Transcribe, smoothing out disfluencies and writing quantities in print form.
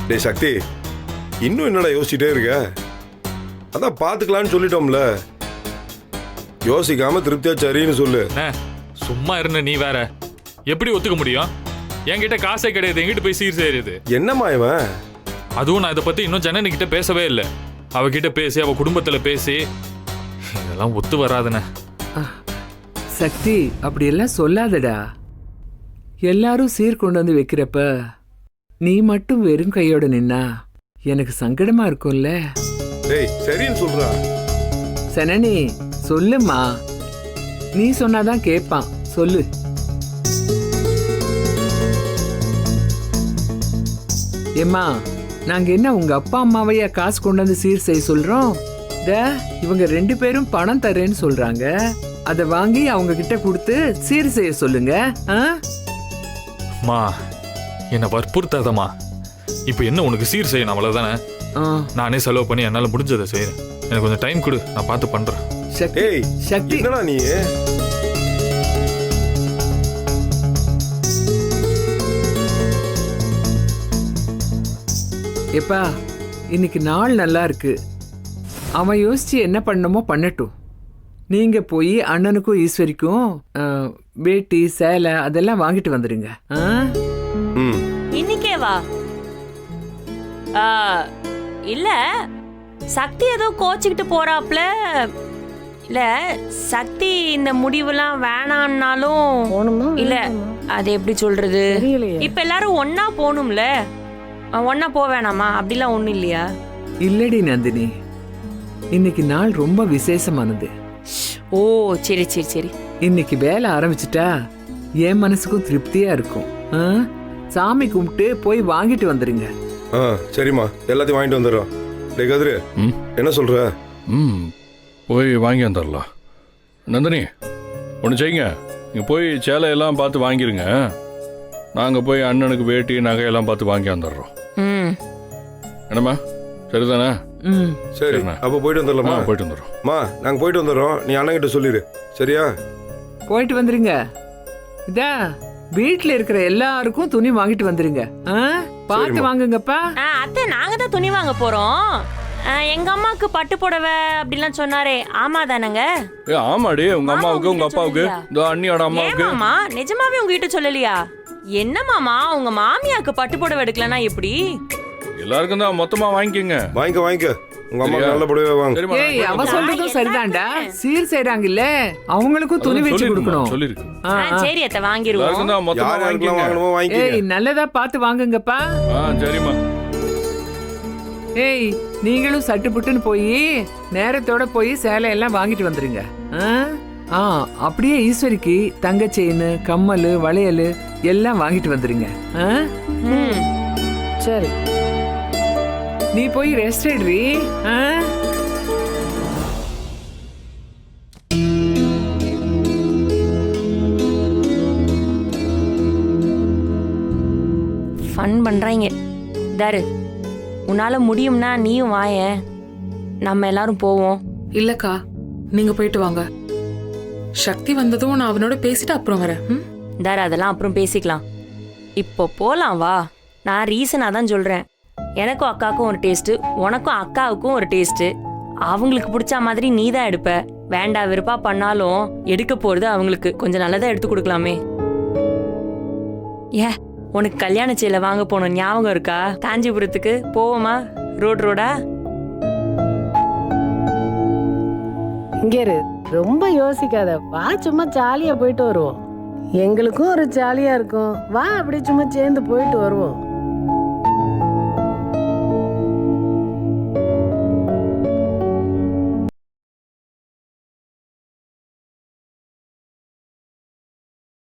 டேய் சக்தி, இன்னும் என்னடா யோசிச்சுட்டே இருக்க? அதான் பாத்துக்கலான்னு சொல்லிட்டோம்ல. யோசிக்காம திருப்தியா சரின்னு சொல்லு. சும்மா இருந்த நீ வேற எப்படி ஒத்துக்க முடியும்? என்கிட்ட காசே கிடையாது, எங்கிட்ட போய் சீர் செய்யறது. என்னம்மா இவன்? அதுவும் நான் இதை பத்தி இன்னும் ஜனனி கிட்ட பேசவே இல்லை. அவகிட்ட பேசி அவ குடும்பத்துல பேசி இதெல்லாம் ஒத்து வராதுண்ணே. சக்தி, அப்படியெல்லாம் சொல்லாதடா. எல்லாரும் சீர் கொண்டு வந்து வைக்கிறப்ப நீ மட்டும் வெறும் கையோட நின்னா எனக்கு சங்கடமா இருக்கும்ல. டேய் சரின்னு சொல்றா. சனனி சொல்லுமா, நீ சொன்னாதான் கேட்பான், சொல்லு. ஏம்மா, நாங்க என்ன உங்க அப்பா அம்மாவையா காசு கொண்டு வந்து சீர் செய்ய சொல்றோம்? இவங்க 2 பேரும் பணம் தரேன்னு சொல்றாங்க. அத வாங்கி அவங்க கிட்ட கொடுத்து சீர் செய்ய சொல்லுங்க. அம்மா, என்ன வற்புறுத்தாதம்மா. இப்ப என்ன உனக்கு சீர் செய்யணும் அவ்வளவுதானே? நானே செலவு பண்ணி என்னால முடிஞ்சதை செய்யறேன். எனக்கு கொஞ்சம் டைம் கொடு, நான் பார்த்து பண்றேன். சக்தி, என்னடா நீ? எப்பா, இன்னைக்கு நாள் நல்லா இருக்கு. அவன் யோசிச்சு என்ன பண்ணணுமோ பண்ணட்டும். நீங்க போய் அண்ணனுக்கும் ஈஸ்வரிக்கும் வேட்டி சேலை அதெல்லாம் வாங்கிட்டு வந்துடுங்க. இன்னைக்கே வா. இல்ல சக்தி ஏதோ கோச்சிக்கிட்டு போறாப்ல. இல்ல சக்தி இந்த முடிவுலாம் வேணாம்னாலும் இல்ல, அது எப்படி சொல்றது? இப்ப எல்லாரும் ஒன்னா போகணும்ல, ஒன்னா போக வேணாமா? அப்படிலாம் ஒண்ணும் இல்லையா? இல்லடி நந்தினி, இன்னைக்கு நாள் ரொம்ப விசேஷமானது. ஓ சரி சரி சரி. இன்னைக்கு வேலை ஆரம்பிச்சுட்டா என் மனசுக்கும் திருப்தியா இருக்கும். சாமி கும்பிட்டு போய் வாங்கிட்டு வந்துருங்க. சரிம்மா, எல்லாத்தையும் வாங்கிட்டு வந்துடுறோம். டேய் கதிரு, என்ன சொல்ற? போய் வாங்கி வந்துடலாம். நந்தினி ஒன்று செய்யுங்க, நீங்கள் போய் சேலை எல்லாம் பார்த்து வாங்கிருங்க. நாங்கள் போய் அண்ணனுக்கு வேட்டி நகையெல்லாம் பார்த்து வாங்கி வந்துடுறோம். என்னம்மா, சரிதானே? சரி, அப்போ போயிட்டு வந்துடலாமா? போயிட்டு வந்துடுறோம். நாங்கள் போயிட்டு வந்துடுறோம். நீ அண்ணன் கிட்ட சொல்லிடு, சரியா? போயிட்டு வந்துருங்க. இதா வீட்டுல இருக்கிற எல்லாருக்கும் துணி வாங்கிட்டு வந்துருங்க. பார்த்து வாங்குங்கப்பா. அத்தை, நாங்க தான் துணி வாங்க போறோம். எங்க அம்மாக்கு பட்டு புடவை அப்படிலாம் சொன்னாரே, ஆமா தானங்க? ஆமாடி, உங்க அம்மாவுக்கு உங்க அப்பாவுக்கு இந்த அண்ணியோட அம்மாவுக்கு. ஏமாமா, நிஜமாவே உங்ககிட்ட சொல்லலையா? என்ன மாமா, உங்க மாமியாக்கு பட்டு புடவை எடுக்கலனா எப்படி? எல்லாருக்கும் தான் மொத்தமா வாங்கிக்கங்க. வாங்கிக்க. உங்க அம்மா நல்ல புடவை வாங்க. ஏய், அவ சொல்றதும் சரிதான்டா. சீர் செய்றாங்கல்ல, அவங்களுக்கும் துணி வெச்சு கொடுக்கணும். சொல்லிருக்கு. சரி அத்தை, வாங்கிடுவோம். எல்லாருக்கும் தான் மொத்தமா வாங்கிக்கங்க. ஏய், நல்லதா பார்த்து வாங்குங்கப்பா. சரிம்மா. ஏய், நீங்களும் சட்டு புட்டுன்னு போய் நேரத்தோட போய் சேலை எல்லாம் வாங்கிட்டு வந்துருங்க. அப்படியே ஈஸ்வரிக்கு தங்க செயின், கம்மல், வளையல் எல்லாம் வாங்கிட்டு வந்துருங்க. சரி, நீ போய் ரெஸ்ட் எடுறி. ஃபன் பண்றாங்க. தாரு, உன்னால முடியும்னா நீயும் வாய, நம்ம எல்லாரும் போவோம். இல்லக்கா, நீங்க போயிட்டு வாங்க. சக்தி வந்ததும் நான் அவனோட பேசிட்டு அப்புறம் வரேன். தாரு, அதெல்லாம் அப்புறம் பேசிக்கலாம். இப்போ போலாம் வா. நான் ரீசனா தான் சொல்றேன். எனக்கும் அக்காவுக்கும் ஒரு டேஸ்ட், உனக்கும் அக்காவுக்கும் ஒரு டேஸ்ட். அவங்களுக்கு பிடிச்ச மாதிரி நீ தான் எடுப்ப. வேண்டா விருப்பா பண்ணாலும் எடுக்க போறது அவங்களுக்கு. கொஞ்சம் நல்லதா எடுத்து கொடுக்கலாமே. உனக்கு கல்யாண சேலை வாங்க போனோம் ஞாபகம் இருக்கா? காஞ்சிபுரத்துக்கு போவோமா? ரோடா இங்க ரொம்ப யோசிக்காத, வா, சும்மா ஜாலியா போயிட்டு வருவோம். எங்களுக்கும் ஒரு ஜாலியா இருக்கும். வா, அப்படி சும்மா சேர்ந்து போயிட்டு வருவோம்.